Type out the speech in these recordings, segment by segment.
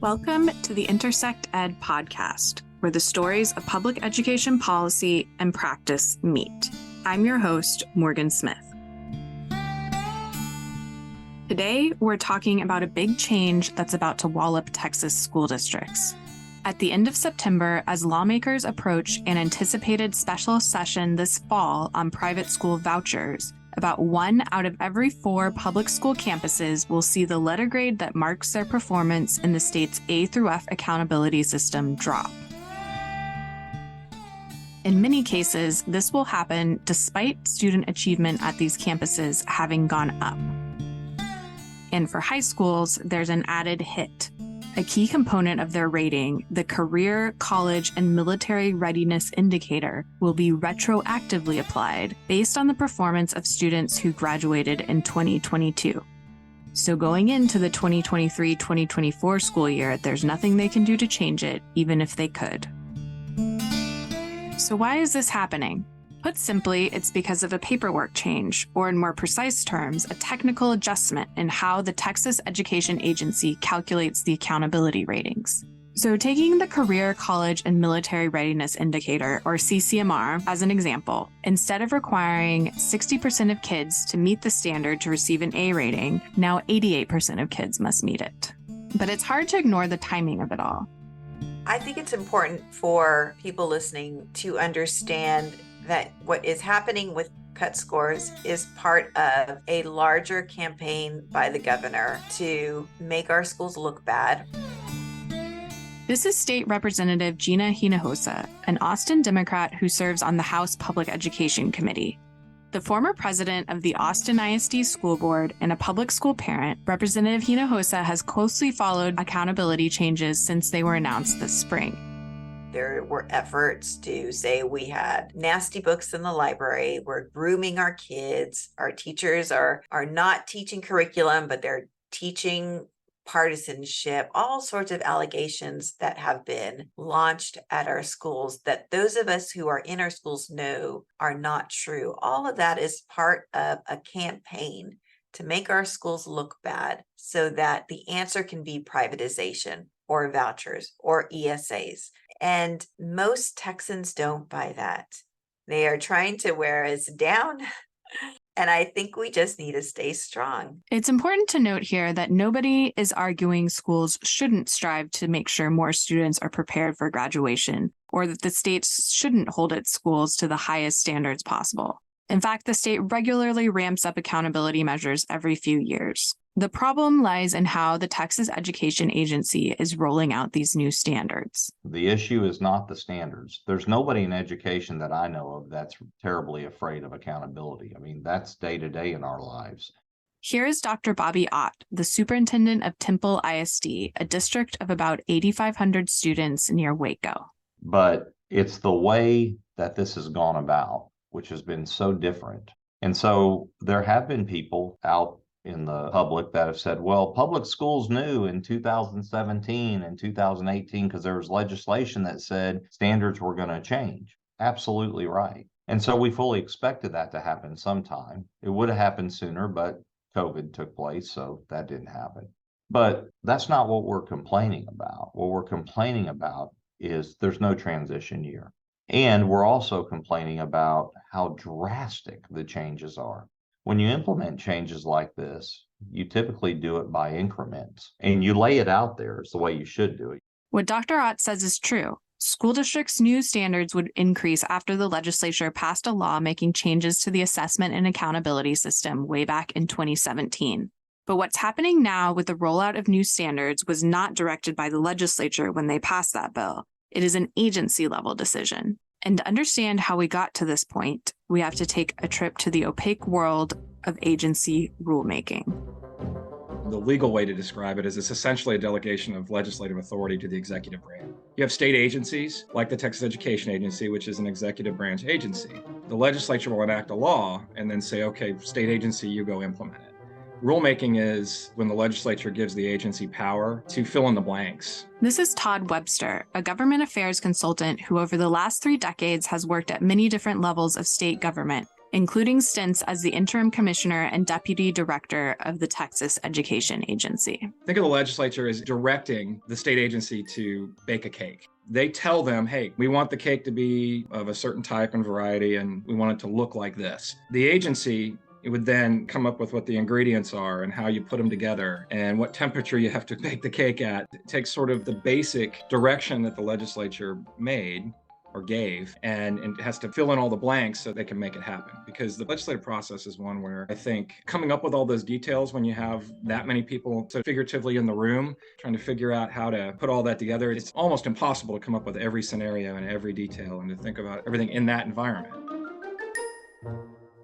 Welcome to the Intersect Ed podcast, where the stories of public education policy and practice meet. I'm your host, Morgan Smith. Today, we're talking about a big change that's about to wallop Texas school districts. At the end of September, as lawmakers approach an anticipated special session this fall on private school vouchers, about 1 out of every 4 public school campuses will see the letter grade that marks their performance in the state's A through F accountability system drop. In many cases, this will happen despite student achievement at these campuses having gone up. And for high schools, there's an added hit. A key component of their rating, the Career, College, and Military Readiness Indicator, will be retroactively applied based on the performance of students who graduated in 2022. So going into the 2023-2024 school year, there's nothing they can do to change it, even if they could. So why is this happening? Put simply, it's because of a paperwork change, or in more precise terms, a technical adjustment in how the Texas Education Agency calculates the accountability ratings. So taking the Career, College, and Military Readiness Indicator, or CCMR, as an example, instead of requiring 60% of kids to meet the standard to receive an A rating, now 88% of kids must meet it. But it's hard to ignore the timing of it all. I think it's important for people listening to understand that what is happening with cut scores is part of a larger campaign by the governor to make our schools look bad. This is State Representative Gina Hinojosa, an Austin Democrat who serves on the House Public Education Committee. The former president of the Austin ISD School Board and a public school parent, Representative Hinojosa has closely followed accountability changes since they were announced this spring. There were efforts to say we had nasty books in the library, we're grooming our kids, our teachers are not teaching curriculum, but they're teaching partisanship, all sorts of allegations that have been launched at our schools that those of us who are in our schools know are not true. All of that is part of a campaign to make our schools look bad so that the answer can be privatization or vouchers or ESAs. And most Texans don't buy that. They are trying to wear us down. And I think we just need to stay strong. It's important to note here that nobody is arguing schools shouldn't strive to make sure more students are prepared for graduation, or that the state shouldn't hold its schools to the highest standards possible. In fact, the state regularly ramps up accountability measures every few years. The problem lies in how the Texas Education Agency is rolling out these new standards. The issue is not the standards. There's nobody in education that I know of that's terribly afraid of accountability. I mean, that's day to day in our lives. Here is Dr. Bobby Ott, the superintendent of Temple ISD, a district of about 8,500 students near Waco. But it's the way that this has gone about, which has been so different. And so there have been people out in the public that have said, well, public schools knew in 2017 and 2018 because there was legislation that said standards were going to change. Absolutely right. And so we fully expected that to happen sometime. It would have happened sooner, but COVID took place, so that didn't happen. But that's not what we're complaining about. What we're complaining about is there's no transition year. And we're also complaining about how drastic the changes are. When you implement changes like this, you typically do it by increments, and you lay it out there is the way you should do it. What Dr. Ott says is true. School districts' new standards would increase after the legislature passed a law making changes to the assessment and accountability system way back in 2017. But what's happening now with the rollout of new standards was not directed by the legislature when they passed that bill. It is an agency-level decision. And to understand how we got to this point, we have to take a trip to the opaque world of agency rulemaking. The legal way to describe it is it's essentially a delegation of legislative authority to the executive branch. You have state agencies like the Texas Education Agency, which is an executive branch agency. The legislature will enact a law and then say, okay, state agency, you go implement it. Rulemaking is when the legislature gives the agency power to fill in the blanks. This is Todd Webster, a government affairs consultant who over the last 3 decades has worked at many different levels of state government, including stints as the interim commissioner and deputy director of the Texas Education Agency. Think of the legislature as directing the state agency to bake a cake. They tell them, hey, we want the cake to be of a certain type and variety, and we want it to look like this. The agency, it would then come up with what the ingredients are and how you put them together and what temperature you have to bake the cake at. It takes sort of the basic direction that the legislature made or gave, and it has to fill in all the blanks so they can make it happen. Because the legislative process is one where I think coming up with all those details when you have that many people so figuratively in the room trying to figure out how to put all that together, it's almost impossible to come up with every scenario and every detail and to think about everything in that environment.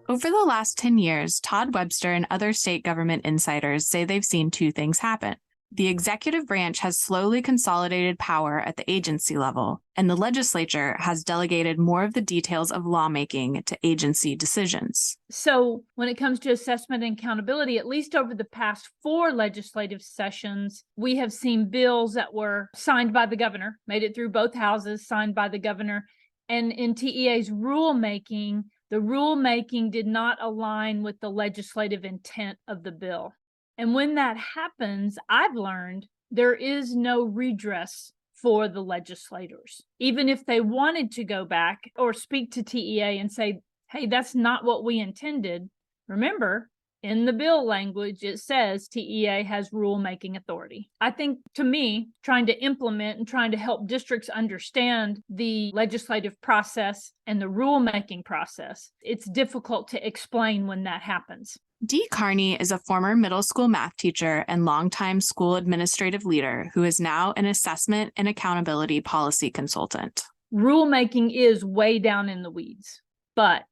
Over the last 10 years, Todd Webster and other state government insiders say they've seen two things happen. The executive branch has slowly consolidated power at the agency level, and the legislature has delegated more of the details of lawmaking to agency decisions. So when it comes to assessment and accountability, at least over the past 4 legislative sessions, we have seen bills that were signed by the governor, made it through both houses, signed by the governor. And in TEA's rulemaking, the rulemaking did not align with the legislative intent of the bill. And when that happens, I've learned there is no redress for the legislators. Even if they wanted to go back or speak to TEA and say, hey, that's not what we intended. Remember, in the bill language, it says TEA has rulemaking authority. I think, to me, trying to implement and trying to help districts understand the legislative process and the rulemaking process, it's difficult to explain when that happens. Dee Carney is a former middle school math teacher and longtime school administrative leader who is now an assessment and accountability policy consultant. Rulemaking is way down in the weeds, but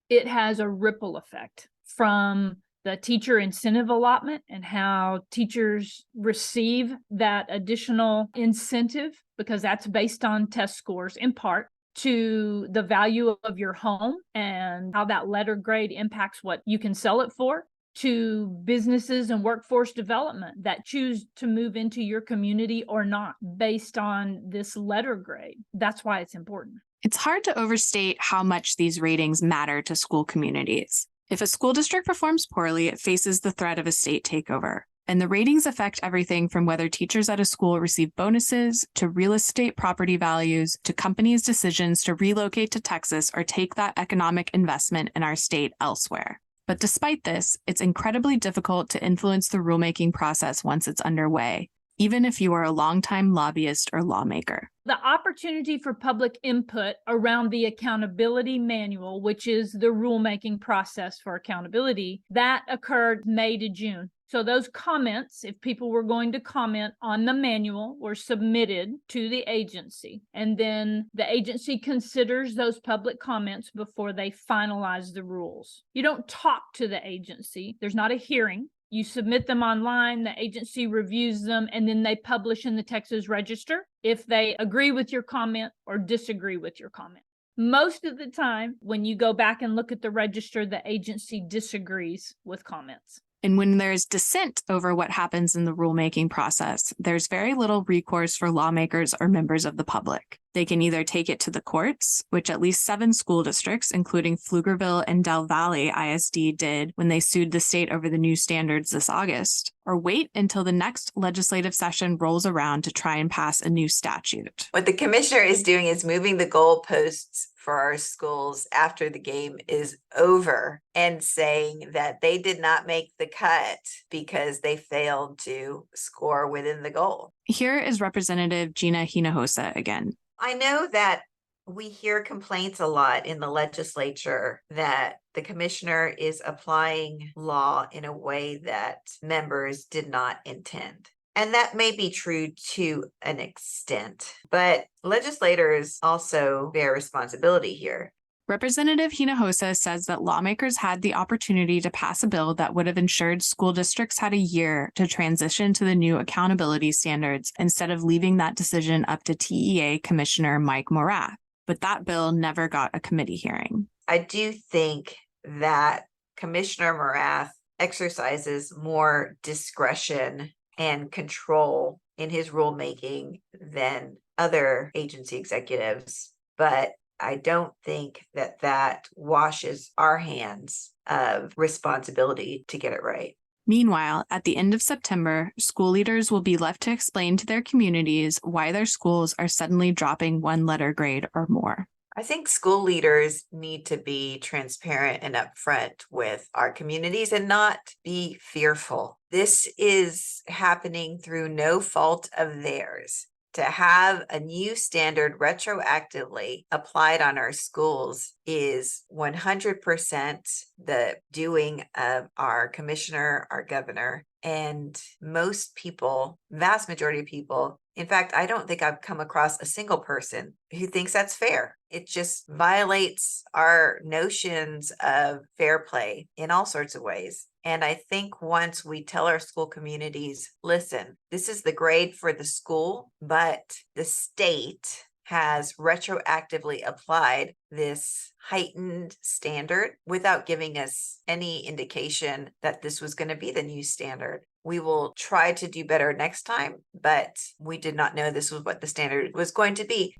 it has a ripple effect from the teacher incentive allotment and how teachers receive that additional incentive, because that's based on test scores in part, to the value of your home and how that letter grade impacts what you can sell it for, to businesses and workforce development that choose to move into your community or not based on this letter grade. That's why it's important. It's hard to overstate how much these ratings matter to school communities. If a school district performs poorly, it faces the threat of a state takeover. And the ratings affect everything from whether teachers at a school receive bonuses, to real estate property values, to companies' decisions to relocate to Texas or take that economic investment in our state elsewhere. But despite this, it's incredibly difficult to influence the rulemaking process once it's underway, even if you are a longtime lobbyist or lawmaker. The opportunity for public input around the accountability manual, which is the rulemaking process for accountability, that occurred May to June. So those comments, if people were going to comment on the manual, were submitted to the agency. And then the agency considers those public comments before they finalize the rules. You don't talk to the agency. There's not a hearing. You submit them online, the agency reviews them, and then they publish in the Texas Register if they agree with your comment or disagree with your comment. Most of the time, when you go back and look at the register, the agency disagrees with comments. And when there's dissent over what happens in the rulemaking process, there's very little recourse for lawmakers or members of the public. They can either take it to the courts, which at least 7 school districts, including Pflugerville and Del Valle ISD, did when they sued the state over the new standards this August, or wait until the next legislative session rolls around to try and pass a new statute. What the commissioner is doing is moving the goalposts for our schools after the game is over and saying that they did not make the cut because they failed to score within the goal. Here is Representative Gina Hinojosa again. I know that we hear complaints a lot in the legislature that the commissioner is applying law in a way that members did not intend. And that may be true to an extent, but legislators also bear responsibility here. Representative Hinojosa says that lawmakers had the opportunity to pass a bill that would have ensured school districts had a year to transition to the new accountability standards instead of leaving that decision up to TEA Commissioner Mike Morath. But that bill never got a committee hearing. I do think that Commissioner Morath exercises more discretion and control in his rulemaking than other agency executives. But I don't think that washes our hands of responsibility to get it right. Meanwhile, at the end of September, school leaders will be left to explain to their communities why their schools are suddenly dropping one letter grade or more. I think school leaders need to be transparent and upfront with our communities and not be fearful. This is happening through no fault of theirs. To have a new standard retroactively applied on our schools is 100% the doing of our commissioner, our governor, and most people, vast majority of people. In fact, I don't think I've come across a single person who thinks that's fair. It just violates our notions of fair play in all sorts of ways. And I think once we tell our school communities, listen, this is the grade for the school, but the state has retroactively applied this heightened standard without giving us any indication that this was going to be the new standard. We will try to do better next time, but we did not know this was what the standard was going to be.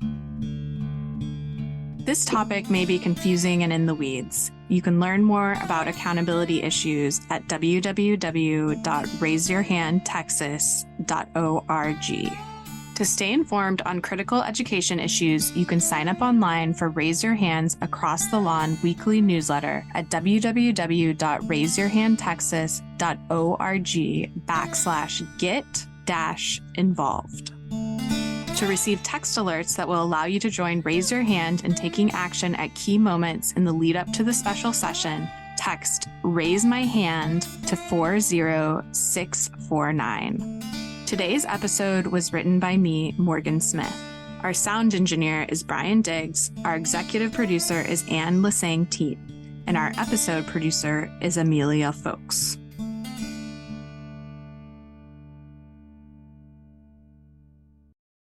This topic may be confusing and in the weeds. You can learn more about accountability issues at www.raiseyourhandtexas.org. To stay informed on critical education issues, you can sign up online for Raise Your Hands Across the Lawn weekly newsletter at www.raiseyourhandtexas.org/get-involved. To receive text alerts that will allow you to join Raise Your Hand in taking action at key moments in the lead up to the special session, text Raise My Hand to 40649. Today's episode was written by me, Morgan Smith. Our sound engineer is Brian Diggs, our executive producer is Anne Lasang Teet, and our episode producer is Amelia Folks.